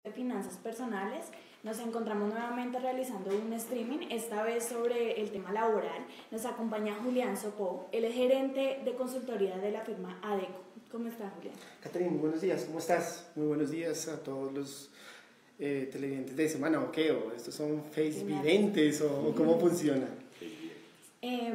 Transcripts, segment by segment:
de finanzas personales. Nos encontramos nuevamente realizando un streaming, esta vez sobre el tema laboral. Nos acompaña Julián Sopó, él es gerente de consultoría de la firma Adeco. ¿Cómo estás, Julián? Catherine, muy buenos días, ¿cómo estás? Muy buenos días a todos los televidentes de semana, ¿o qué? ¿O estos son facevidentes o cómo funciona?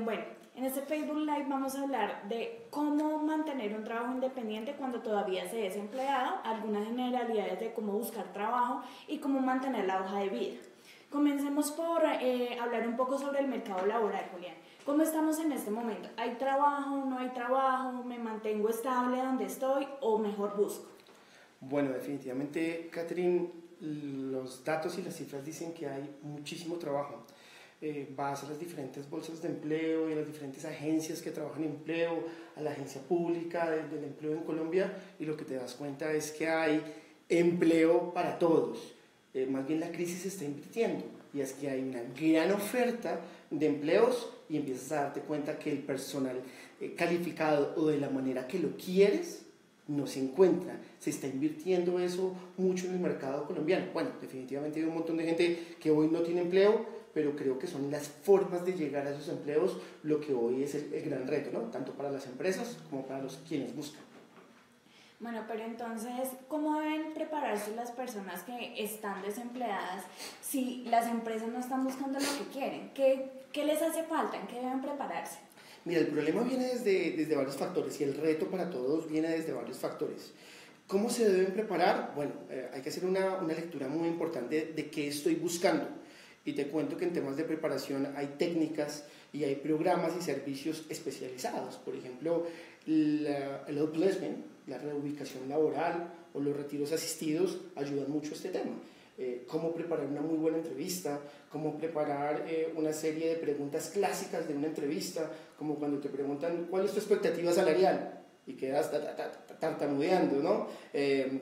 Bueno, en este Facebook Live vamos a hablar de cómo mantener un trabajo independiente cuando todavía se es empleado, algunas generalidades de cómo buscar trabajo y cómo mantener la hoja de vida. Comencemos por hablar un poco sobre el mercado laboral, Julián. ¿Cómo estamos en este momento? ¿Hay trabajo? ¿No hay trabajo? ¿Me mantengo estable donde estoy o mejor busco? Bueno, definitivamente, Catherine, los datos y las cifras dicen que hay muchísimo trabajo. Vas a las diferentes bolsas de empleo y a las diferentes agencias que trabajan en empleo, a la agencia pública del empleo en Colombia, y lo que te das cuenta es que hay empleo para todos. Más bien la crisis se está invirtiendo, y es que hay una gran oferta de empleos y empiezas a darte cuenta que el personal calificado o de la manera que lo quieres no se encuentra. Se está invirtiendo eso mucho en el mercado colombiano. Bueno, definitivamente hay un montón de gente que hoy no tiene empleo, pero creo que son las formas de llegar a esos empleos lo que hoy es el gran reto, ¿no? Tanto para las empresas como para los quienes buscan. Bueno, pero entonces, ¿cómo deben prepararse las personas que están desempleadas si las empresas no están buscando lo que quieren? ¿Qué les hace falta? ¿En qué deben prepararse? Mira, el problema viene desde varios factores y el reto para todos viene desde varios factores. ¿Cómo se deben preparar? Bueno, hay que hacer una lectura muy importante de qué estoy buscando. Y te cuento que en temas de preparación hay técnicas y hay programas y servicios especializados. Por ejemplo, el outplacement, la reubicación laboral o los retiros asistidos ayudan mucho a este tema. Cómo preparar una muy buena entrevista, cómo preparar una serie de preguntas clásicas de una entrevista, como cuando te preguntan ¿cuál es tu expectativa salarial? Y quedas tartamudeando, ¿no?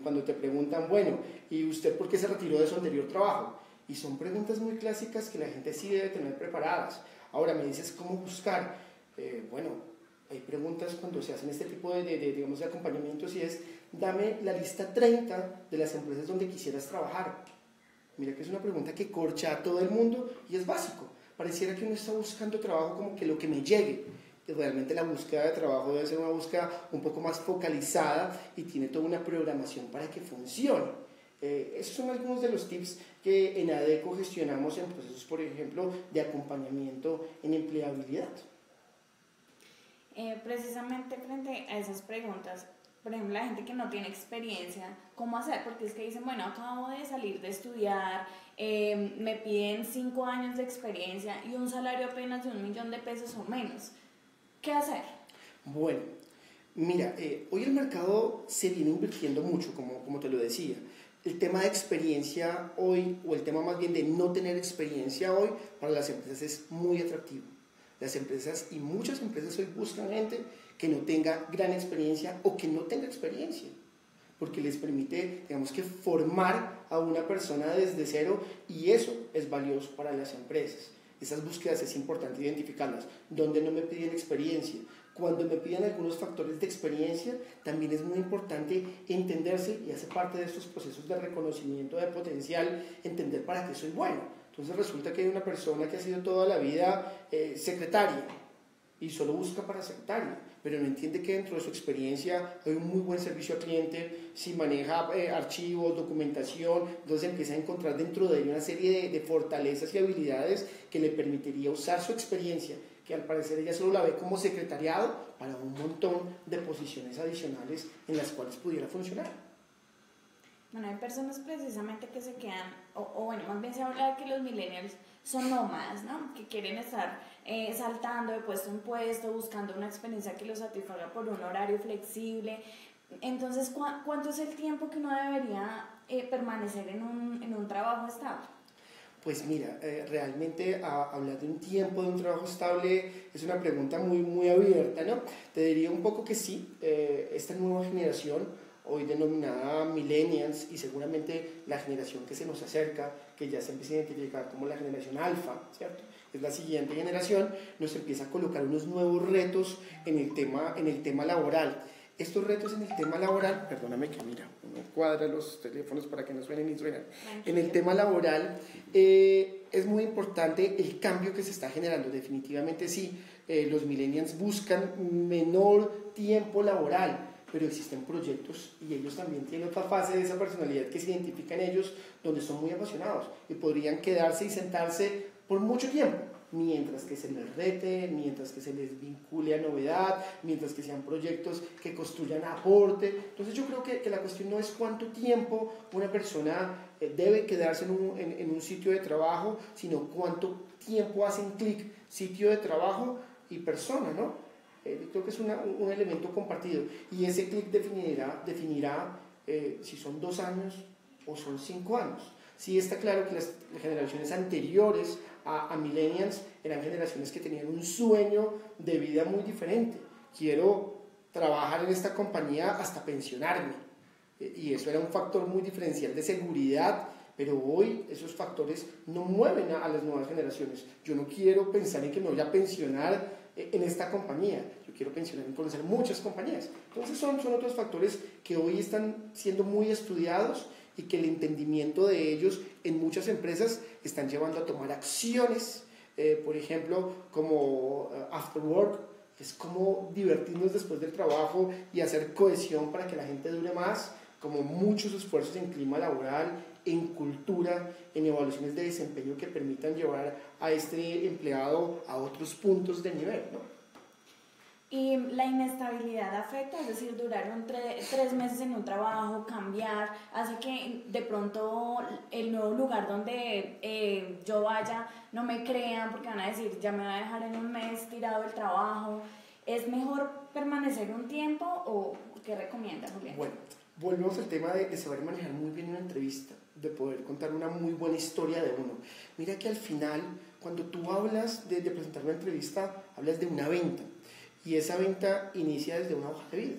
Cuando te preguntan, bueno, ¿y usted por qué se retiró de su anterior trabajo? Y son preguntas muy clásicas que la gente sí debe tener preparadas. Ahora me dices cómo buscar. Bueno, hay preguntas cuando se hacen este tipo digamos, de acompañamientos y es, dame la lista 30 de las empresas donde quisieras trabajar. Mira que es una pregunta que corcha a todo el mundo y es básico. Pareciera que uno está buscando trabajo como que lo que me llegue. Y realmente la búsqueda de trabajo debe ser una búsqueda un poco más focalizada y tiene toda una programación para que funcione. Esos son algunos de los tips que en Adeco gestionamos en procesos, por ejemplo, de acompañamiento en empleabilidad. Precisamente frente a esas preguntas, por ejemplo, la gente que no tiene experiencia, ¿cómo hacer? Porque es que dicen, bueno, acabo de salir de estudiar, me piden 5 años de experiencia y un salario apenas de 1 millón de pesos o menos. ¿Qué hacer? Bueno, mira, hoy el mercado se viene invirtiendo mucho, como te lo decía. El tema de experiencia hoy, o el tema más bien de no tener experiencia hoy, para las empresas es muy atractivo. Las empresas, y muchas empresas hoy buscan gente que no tenga gran experiencia o que no tenga experiencia, porque les permite, digamos que, formar a una persona desde cero, y eso es valioso para las empresas. Esas búsquedas es importante identificarlas. Donde no me piden experiencia, cuando me piden algunos factores de experiencia, también es muy importante entenderse, y hace parte de estos procesos de reconocimiento de potencial, entender para qué soy bueno. Entonces resulta que hay una persona que ha sido toda la vida secretaria y solo busca para secretaria, pero no entiende que dentro de su experiencia hay un muy buen servicio al cliente, si maneja archivos, documentación, entonces empieza a encontrar dentro de él una serie de fortalezas y habilidades que le permitiría usar su experiencia, que al parecer ella solo la ve como secretariado, para un montón de posiciones adicionales en las cuales pudiera funcionar. Bueno, hay personas precisamente que se quedan, o bueno, más bien se habla de que los millennials son nómadas, ¿no? Que quieren estar saltando de puesto en puesto, buscando una experiencia que los satisfaga por un horario flexible. Entonces, ¿cuánto es el tiempo que uno debería permanecer en un trabajo estable? Pues mira, realmente hablar de un tiempo, de un trabajo estable, es una pregunta muy abierta, ¿no? Te diría un poco que sí, esta nueva generación, hoy denominada millennials, y seguramente la generación que se nos acerca, que ya se empieza a identificar como la generación alfa, ¿cierto? Es la siguiente generación, nos empieza a colocar unos nuevos retos en el tema laboral. Estos retos en el tema laboral, perdóname que mira, uno cuadra los teléfonos para que no suenen y suenan. En el tema laboral es muy importante el cambio que se está generando. Definitivamente sí, los millennials buscan menor tiempo laboral, pero existen proyectos y ellos también tienen otra fase de esa personalidad que se identifica en ellos, donde son muy apasionados y podrían quedarse y sentarse por mucho tiempo, mientras que se les rete, mientras que se les vincule a novedad, mientras que sean proyectos que construyan aporte. Entonces yo creo que la cuestión no es cuánto tiempo una persona debe quedarse en un sitio de trabajo, sino cuánto tiempo hacen clic sitio de trabajo y persona, ¿no? Creo que es un elemento compartido y ese clic definirá si son 2 años o son 5 años. Sí está claro que las generaciones anteriores a millennials eran generaciones que tenían un sueño de vida muy diferente. Quiero trabajar en esta compañía hasta pensionarme, y eso era un factor muy diferencial de seguridad, pero hoy esos factores no mueven a las nuevas generaciones. Yo no quiero pensar en que me voy a pensionar en esta compañía, yo quiero pensionar en conocer muchas compañías. Entonces son otros factores que hoy están siendo muy estudiados y que el entendimiento de ellos en muchas empresas están llevando a tomar acciones, por ejemplo, como After Work, que es como divertirnos después del trabajo y hacer cohesión para que la gente dure más, como muchos esfuerzos en clima laboral, en cultura, en evaluaciones de desempeño que permitan llevar a este empleado a otros puntos de nivel, ¿no? Y la inestabilidad afecta, es decir, durar 3 meses en un trabajo, cambiar, hace que de pronto el nuevo lugar donde yo vaya no me crean porque van a decir, ya me va a dejar en un mes tirado el trabajo. ¿Es mejor permanecer un tiempo o qué recomienda, Julián? Bueno, volvemos al tema de saber manejar muy bien una entrevista, de poder contar una muy buena historia de uno. Mira que al final, cuando tú hablas de presentar una entrevista, hablas de una venta. Y esa venta inicia desde una hoja de vida.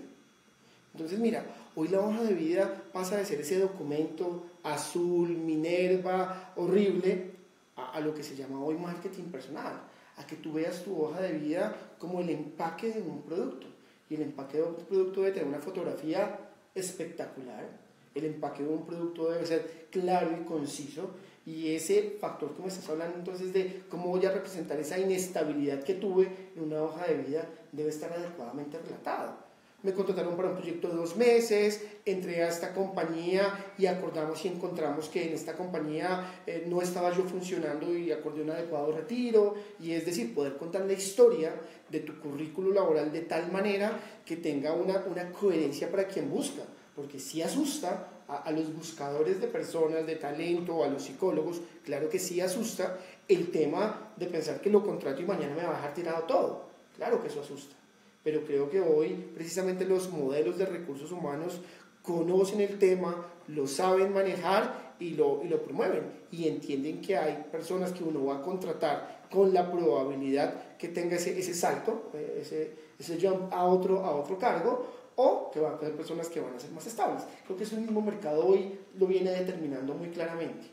Entonces, mira, hoy la hoja de vida pasa de ser ese documento azul, Minerva, horrible, a lo que se llama hoy marketing personal, a que tú veas tu hoja de vida como el empaque de un producto. Y el empaque de un producto debe tener una fotografía espectacular, el empaque de un producto debe ser claro y conciso, y ese factor que me estás hablando entonces de cómo voy a representar esa inestabilidad que tuve en una hoja de vida debe estar adecuadamente relatado. Me contrataron para un proyecto de 2 meses, entré a esta compañía y acordamos y encontramos que en esta compañía no estaba yo funcionando y acordé un adecuado retiro, y es decir, poder contar la historia de tu currículo laboral de tal manera que tenga una coherencia para quien busca, porque sí asusta a los buscadores de personas, de talento, a los psicólogos, claro que sí asusta el tema de pensar que lo contrato y mañana me va a dejar tirado todo, claro que eso asusta. Pero creo que hoy precisamente los modelos de recursos humanos conocen el tema, lo saben manejar y lo promueven, y entienden que hay personas que uno va a contratar con la probabilidad que tenga ese salto, ese jump a otro cargo, o que va a tener personas que van a ser más estables. Creo que ese mismo mercado hoy lo viene determinando muy claramente.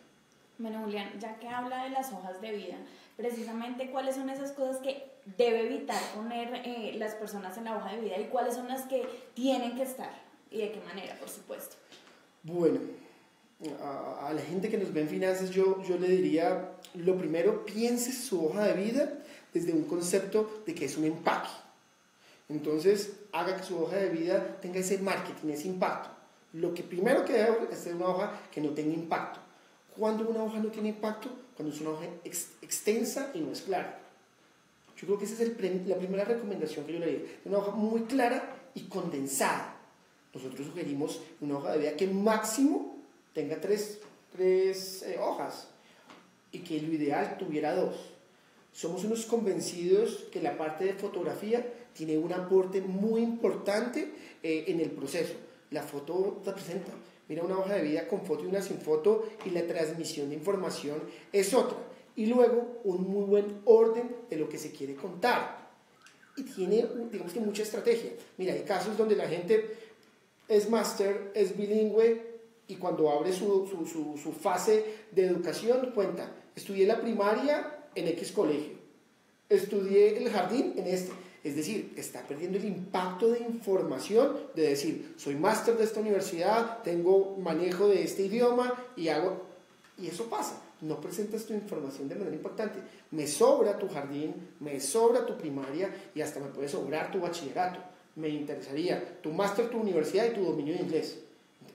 Bueno, Julián, ya que habla de las hojas de vida, precisamente cuáles son esas cosas que debe evitar poner las personas en la hoja de vida y cuáles son las que tienen que estar y de qué manera, por supuesto. Bueno, a la gente que nos ve en finanzas yo le diría, lo primero, piense su hoja de vida desde un concepto de que es un empaque. Entonces, haga que su hoja de vida tenga ese marketing, ese impacto. Lo que primero que debe es ser una hoja que no tenga impacto. ¿Cuándo una hoja no tiene impacto? Cuando es una hoja extensa y no es clara. Yo creo que esa es la primera recomendación que yo le diría. Una hoja muy clara y condensada. Nosotros sugerimos una hoja de vida que máximo tenga 3 hojas y que lo ideal tuviera 2. Somos unos convencidos que la parte de fotografía tiene un aporte muy importante en el proceso. La foto representa. Mira una hoja de vida con foto y una sin foto, y la transmisión de información es otra. Y luego un muy buen orden de lo que se quiere contar. Y tiene, digamos que mucha estrategia. Mira, hay casos donde la gente es máster, es bilingüe, y cuando abre su fase de educación cuenta, estudié la primaria en X colegio, estudié el jardín en este. Es decir, está perdiendo el impacto de información de decir, soy máster de esta universidad, tengo manejo de este idioma y hago... Y eso pasa, no presentas tu información de manera impactante. Me sobra tu jardín, me sobra tu primaria y hasta me puede sobrar tu bachillerato. Me interesaría tu máster, tu universidad y tu dominio de inglés.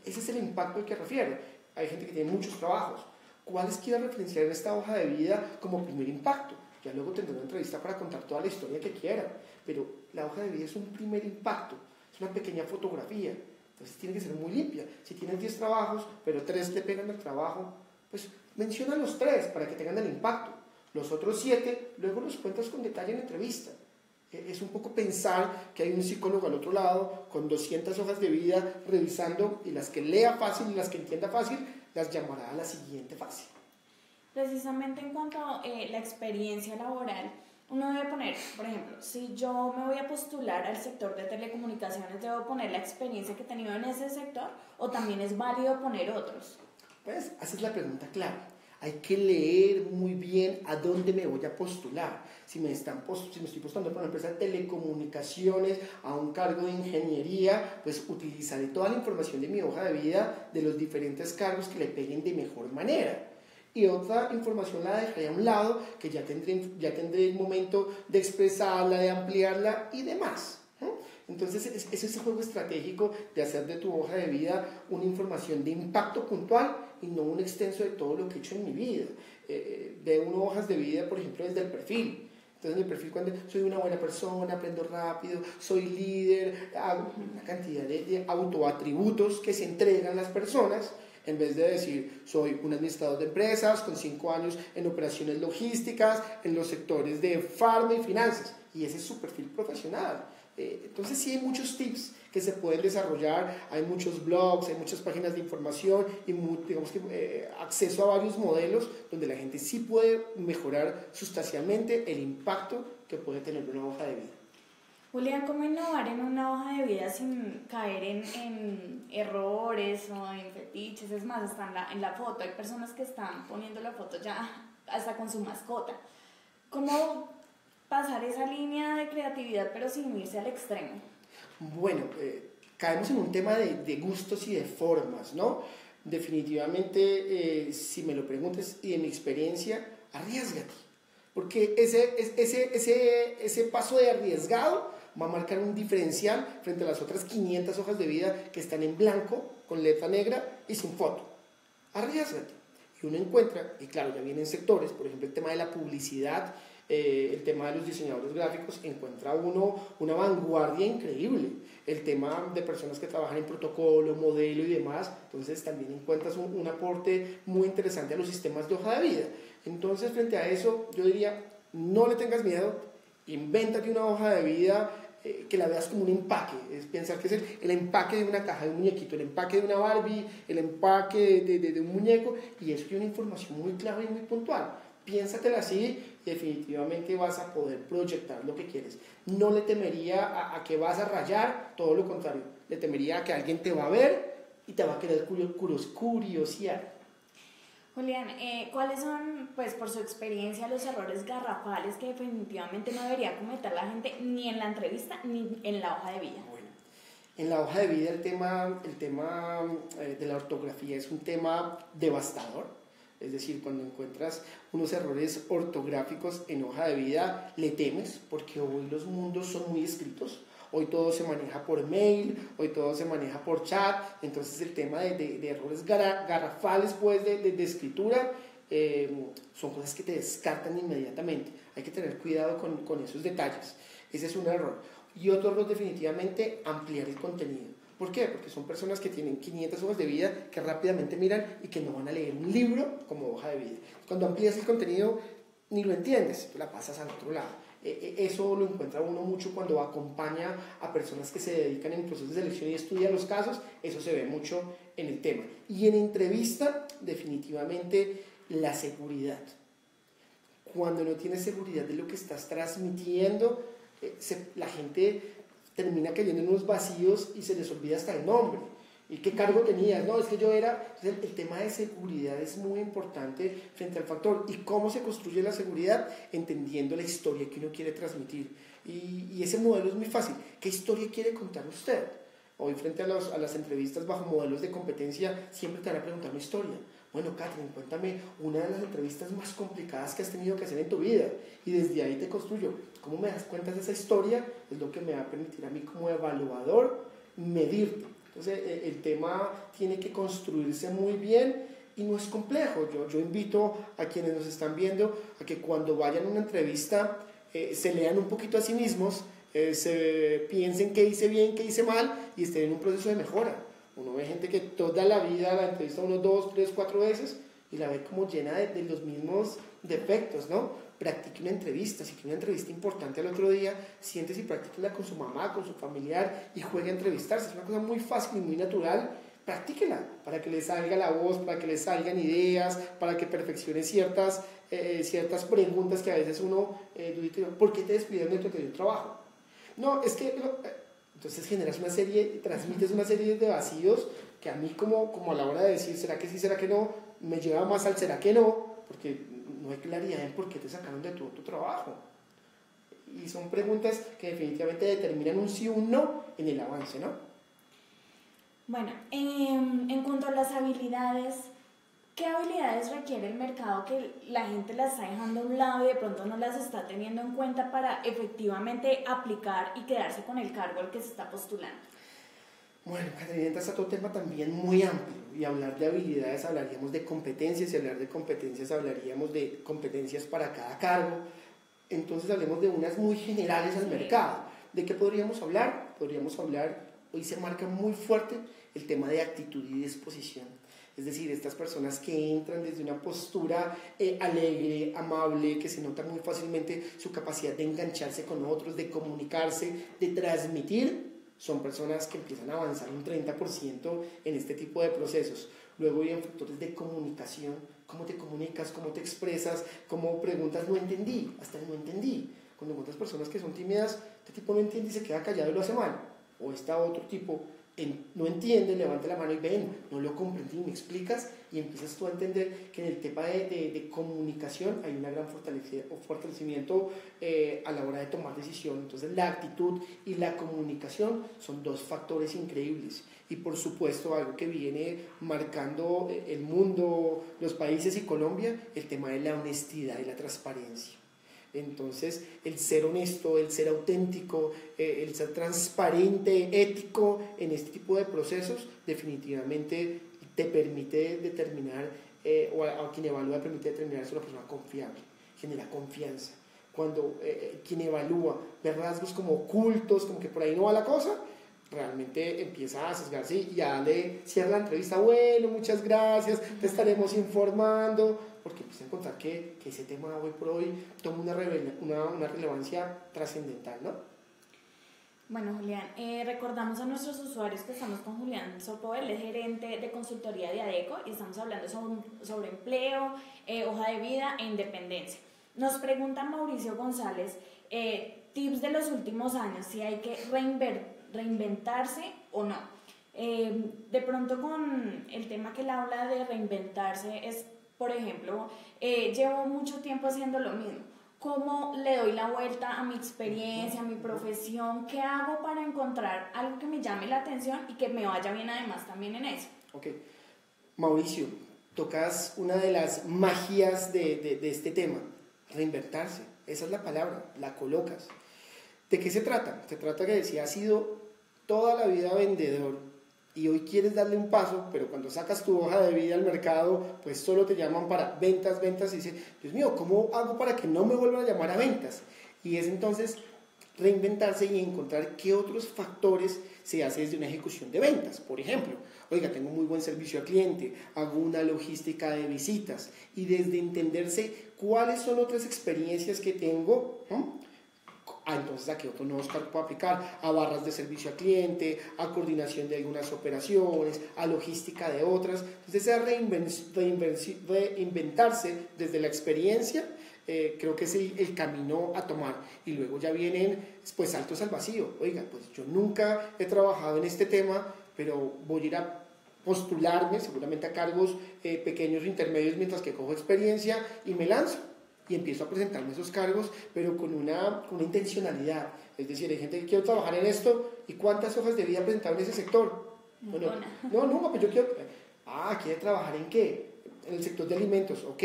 Ese es el impacto al que refiero. Hay gente que tiene muchos trabajos. ¿Cuáles quiere referenciar en esta hoja de vida como primer impacto? Ya luego tendré una entrevista para contar toda la historia que quieran, pero la hoja de vida es un primer impacto, es una pequeña fotografía, entonces tiene que ser muy limpia. Si tienes 10 trabajos, pero 3 te pegan el trabajo, pues menciona los 3 para que tengan el impacto. Los otros 7, luego los cuentas con detalle en entrevista. Es un poco pensar que hay un psicólogo al otro lado con 200 hojas de vida revisando, y las que lea fácil y las que entienda fácil, las llamará a la siguiente fase. Precisamente en cuanto a la experiencia laboral, uno debe poner, por ejemplo, si yo me voy a postular al sector de telecomunicaciones, ¿debo poner la experiencia que he tenido en ese sector o también es válido poner otros? Pues, esa es la pregunta clave. Hay que leer muy bien a dónde me voy a postular. Si me estoy postulando para una empresa de telecomunicaciones, a un cargo de ingeniería, pues utilizaré toda la información de mi hoja de vida de los diferentes cargos que le peguen de mejor manera. Y otra información la dejaré a un lado, que ya tendré el momento de expresarla, de ampliarla y demás. Entonces, es ese juego estratégico de hacer de tu hoja de vida una información de impacto puntual y no un extenso de todo lo que he hecho en mi vida. De uno hojas de vida, por ejemplo, desde el perfil. Entonces, en el perfil, cuando soy una buena persona, aprendo rápido, soy líder, hago una cantidad de autoatributos que se entregan las personas, en vez de decir, soy un administrador de empresas con 5 años en operaciones logísticas, en los sectores de farma y finanzas. Y ese es su perfil profesional. Entonces sí hay muchos tips que se pueden desarrollar, hay muchos blogs, hay muchas páginas de información y digamos que acceso a varios modelos donde la gente sí puede mejorar sustancialmente el impacto que puede tener una hoja de vida. Julián, ¿cómo innovar en una hoja de vida sin caer en errores o en fetiches? Es más, está en la foto, hay personas que están poniendo la foto ya hasta con su mascota. ¿Cómo pasar esa línea de creatividad pero sin irse al extremo? Bueno, caemos en un tema de gustos y de formas, ¿no? Definitivamente, si me lo preguntas y en mi experiencia, arriésgate, porque ese paso de arriesgado va a marcar un diferencial frente a las otras 500 hojas de vida que están en blanco, con letra negra y sin foto. Arriésgate. Y uno encuentra, y claro, ya vienen sectores, por ejemplo, el tema de la publicidad, el tema de los diseñadores gráficos, encuentra uno una vanguardia increíble. El tema de personas que trabajan en protocolo, modelo y demás, entonces también encuentras un aporte muy interesante a los sistemas de hoja de vida. Entonces, frente a eso, yo diría, no le tengas miedo, invéntate una hoja de vida que la veas como un empaque, es pensar que es el empaque de una caja de un muñequito, el empaque de una Barbie, el empaque de un muñeco, y eso tiene una información muy clara y muy puntual. Piénsatela así y definitivamente vas a poder proyectar lo que quieres. No le temería a que vas a rayar, todo lo contrario, le temería a que alguien te va a ver y te va a querer curiosear. Julián, ¿cuáles son, pues por su experiencia, los errores garrafales que definitivamente no debería cometer la gente ni en la entrevista ni en la hoja de vida? Bueno, en la hoja de vida el tema de la ortografía es un tema devastador. Es decir, cuando encuentras unos errores ortográficos en hoja de vida, le temes, porque hoy los mundos son muy escritos. Hoy todo se maneja por mail, hoy todo se maneja por chat, entonces el tema de errores garrafales pues, de escritura son cosas que te descartan inmediatamente. Hay que tener cuidado con esos detalles. Ese es un error. Y otro error definitivamente, ampliar el contenido. ¿Por qué? Porque son personas que tienen 500 hojas de vida que rápidamente miran y que no van a leer un libro como hoja de vida. Cuando amplías el contenido ni lo entiendes, la pasas al otro lado. Eso lo encuentra uno mucho cuando acompaña a personas que se dedican en procesos de selección y estudia los casos, eso se ve mucho en el tema. Y en entrevista, definitivamente, la seguridad. Cuando no tienes seguridad de lo que estás transmitiendo, la gente termina cayendo en unos vacíos y se les olvida hasta el nombre. ¿Y qué cargo tenías? No, es que yo era... Entonces, el tema de seguridad es muy importante frente al factor. ¿Y cómo se construye la seguridad? Entendiendo la historia que uno quiere transmitir. Y ese modelo es muy fácil. ¿Qué historia quiere contar usted? Hoy frente a las entrevistas bajo modelos de competencia siempre te van a preguntar una historia. Bueno, Catherine, cuéntame una de las entrevistas más complicadas que has tenido que hacer en tu vida y desde ahí te construyo. ¿Cómo me das cuenta de esa historia? Es lo que me va a permitir a mí como evaluador medirte. Entonces el tema tiene que construirse muy bien y no es complejo. Yo invito a quienes nos están viendo a que cuando vayan a una entrevista se lean un poquito a sí mismos, se piensen qué hice bien, qué hice mal y estén en un proceso de mejora. Uno ve gente que toda la vida la entrevista 1, 2, 3, 4 veces y la ve como llena de los mismos defectos, ¿no? Practique una entrevista, si tiene una entrevista importante al otro día, siéntese y practíquela con su mamá, con su familiar y juegue a entrevistarse. Es una cosa muy fácil y muy natural. Practíquela para que le salga la voz, para que le salgan ideas, para que perfeccione ciertas preguntas que a veces uno dice, ¿por qué te despidieron de tu trabajo? No, es que... entonces generas una serie, transmites una serie de vacíos que a mí como a la hora de decir será que sí, será que no, me lleva más al será que no, porque no hay claridad en por qué te sacaron de tu trabajo. Y son preguntas que definitivamente determinan un sí o un no en el avance, ¿no? Bueno, en cuanto a las habilidades, ¿qué habilidades requiere el mercado que la gente las está dejando a un lado y de pronto no las está teniendo en cuenta para efectivamente aplicar y quedarse con el cargo al que se está postulando? Bueno, Catherine, entras a otro tema también muy amplio y hablar de habilidades hablaríamos de competencias y hablar de competencias hablaríamos de competencias para cada cargo. Entonces hablemos de unas muy generales al mercado. ¿De qué podríamos hablar? Podríamos hablar, hoy se marca muy fuerte el tema de actitud y disposición. Es decir, estas personas que entran desde una postura alegre, amable, que se nota muy fácilmente su capacidad de engancharse con otros, de comunicarse, de transmitir, son personas que empiezan a avanzar un 30% en este tipo de procesos. Luego vienen factores de comunicación, cómo te comunicas, cómo te expresas, cómo preguntas, no entendí, hasta no entendí. Cuando encuentras personas que son tímidas, este tipo no entiende y se queda callado y lo hace mal. O está otro tipo no entiende, levanta la mano y ven, no lo comprendí, me explicas y empiezas tú a entender que en el tema de comunicación hay un gran fortalecimiento a la hora de tomar decisión. Entonces la actitud y la comunicación son dos factores increíbles y por supuesto algo que viene marcando el mundo, los países y Colombia, el tema de la honestidad y la transparencia. Entonces, el ser honesto, el ser auténtico, el ser transparente, ético en este tipo de procesos, definitivamente te permite determinar, o a quien evalúa permite determinar si es una persona confiable, genera confianza. Cuando quien evalúa ve rasgos como ocultos, como que por ahí no va la cosa, realmente empieza a sesgarse y ya le cierra la entrevista, bueno, muchas gracias, te estaremos informando, porque empieza a encontrar que ese tema hoy por hoy toma una relevancia trascendental, ¿no? Bueno, Julián, recordamos a nuestros usuarios que estamos con Julián Sopo, él es gerente de consultoría de ADECO y estamos hablando sobre empleo, hoja de vida e independencia. Nos pregunta Mauricio González, tips de los últimos años, si hay que reinventarse o no. De pronto con el tema que él habla de reinventarse es, por ejemplo, llevo mucho tiempo haciendo lo mismo. ¿Cómo le doy la vuelta a mi experiencia, a mi profesión? ¿Qué hago para encontrar algo que me llame la atención y que me vaya bien además también en eso? Ok. Mauricio, tocas una de las magias de este tema, reinventarse. Esa es la palabra, la colocas. ¿De qué se trata? Se trata que si has sido toda la vida vendedor y hoy quieres darle un paso, pero cuando sacas tu hoja de vida al mercado, pues solo te llaman para ventas, y dices, Dios mío, ¿cómo hago para que no me vuelvan a llamar a ventas? Y es entonces reinventarse y encontrar qué otros factores se hace desde una ejecución de ventas. Por ejemplo, oiga, tengo muy buen servicio al cliente, hago una logística de visitas y desde entenderse cuáles son otras experiencias que tengo, entonces a qué otro nuevo cargo puedo aplicar, a barras de servicio al cliente, a coordinación de algunas operaciones, a logística de otras. Entonces reinventarse desde la experiencia, creo que es el camino a tomar. Y luego ya vienen pues saltos al vacío. Oiga, pues yo nunca he trabajado en este tema, pero voy a ir a postularme seguramente a cargos pequeños o intermedios mientras que cojo experiencia y me lanzo. y empiezo a presentarme esos cargos, pero con una intencionalidad. Es decir, hay gente que quiere trabajar en esto, ¿y cuántas hojas de vida presentaron en ese sector? Bueno, no, pues yo quiero... ¿quiere trabajar en qué? En el sector de alimentos, ok,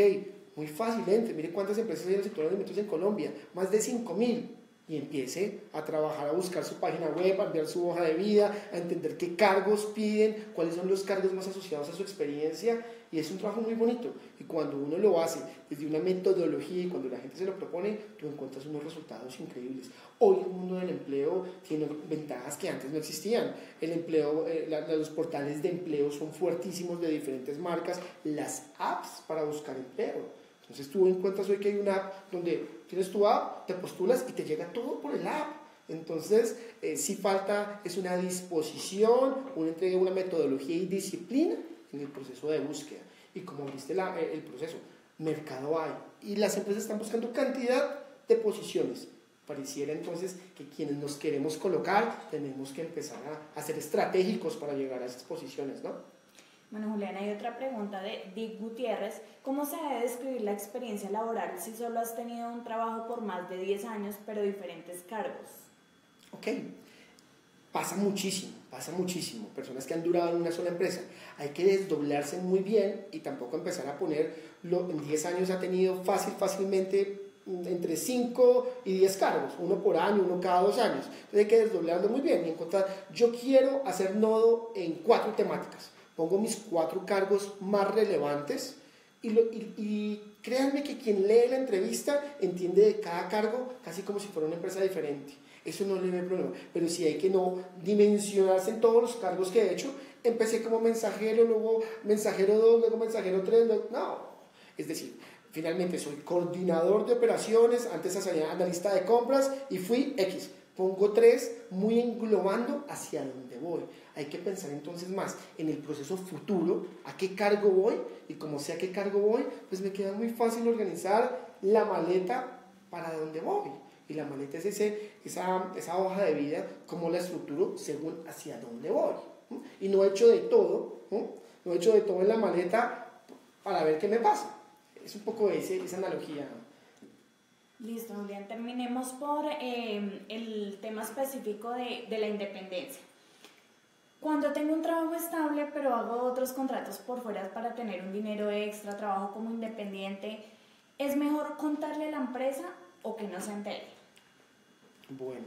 muy fácilmente, mire cuántas empresas hay en el sector de alimentos en Colombia, más de 5.000, y empiece a trabajar, a buscar su página web, a enviar su hoja de vida, a entender qué cargos piden, cuáles son los cargos más asociados a su experiencia, y es un trabajo muy bonito, y cuando uno lo hace desde una metodología y cuando la gente se lo propone, tú encuentras unos resultados increíbles. Hoy el mundo del empleo tiene ventajas que antes no existían. El empleo, los portales de empleo son fuertísimos de diferentes marcas, las apps para buscar empleo. Entonces tú encuentras hoy que hay una app donde tienes tu app, te postulas y te llega todo por el app. Entonces, sí falta, es una disposición, una entrega, una metodología y disciplina en el proceso de búsqueda. Y como viste el proceso, mercado hay. Y las empresas están buscando cantidad de posiciones. Pareciera entonces que quienes nos queremos colocar tenemos que empezar a ser estratégicos para llegar a esas posiciones, ¿no? Bueno, Juliana, hay otra pregunta de Dick Gutiérrez. ¿Cómo se debe describir la experiencia laboral si solo has tenido un trabajo por más de 10 años, pero diferentes cargos? Ok, pasa muchísimo. Personas que han durado en una sola empresa. Hay que desdoblarse muy bien y tampoco empezar a ponerlo. En 10 años ha tenido fácilmente entre 5 y 10 cargos, uno por año, uno cada 2 años. Entonces hay que desdoblarlo muy bien y encontrar, yo quiero hacer nodo en 4 temáticas. Pongo mis 4 cargos más relevantes y créanme que quien lee la entrevista entiende de cada cargo casi como si fuera una empresa diferente. Eso no le ve problema, pero sí hay que no dimensionarse en todos los cargos que he hecho. Empecé como mensajero, luego mensajero 2, luego mensajero 3, no. Es decir, finalmente soy coordinador de operaciones, antes hacía analista de compras y fui X. Pongo 3 muy englobando hacia dónde voy. Hay que pensar entonces más en el proceso futuro, a qué cargo voy, y como sé a qué cargo voy, pues me queda muy fácil organizar la maleta para dónde voy. Y la maleta es esa hoja de vida, cómo la estructuro según hacia dónde voy. Y no he hecho de todo, no he hecho de todo en la maleta para ver qué me pasa. Es un poco esa analogía. Listo, Julián. Terminemos por el tema específico de la independencia. Cuando tengo un trabajo estable, pero hago otros contratos por fuera para tener un dinero extra, trabajo como independiente, ¿es mejor contarle a la empresa o que no se entere? Bueno,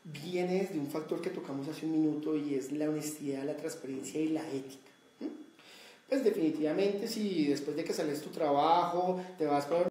viene de un factor que tocamos hace un minuto y es la honestidad, la transparencia y la ética. Pues definitivamente si después de que sales tu trabajo, te vas para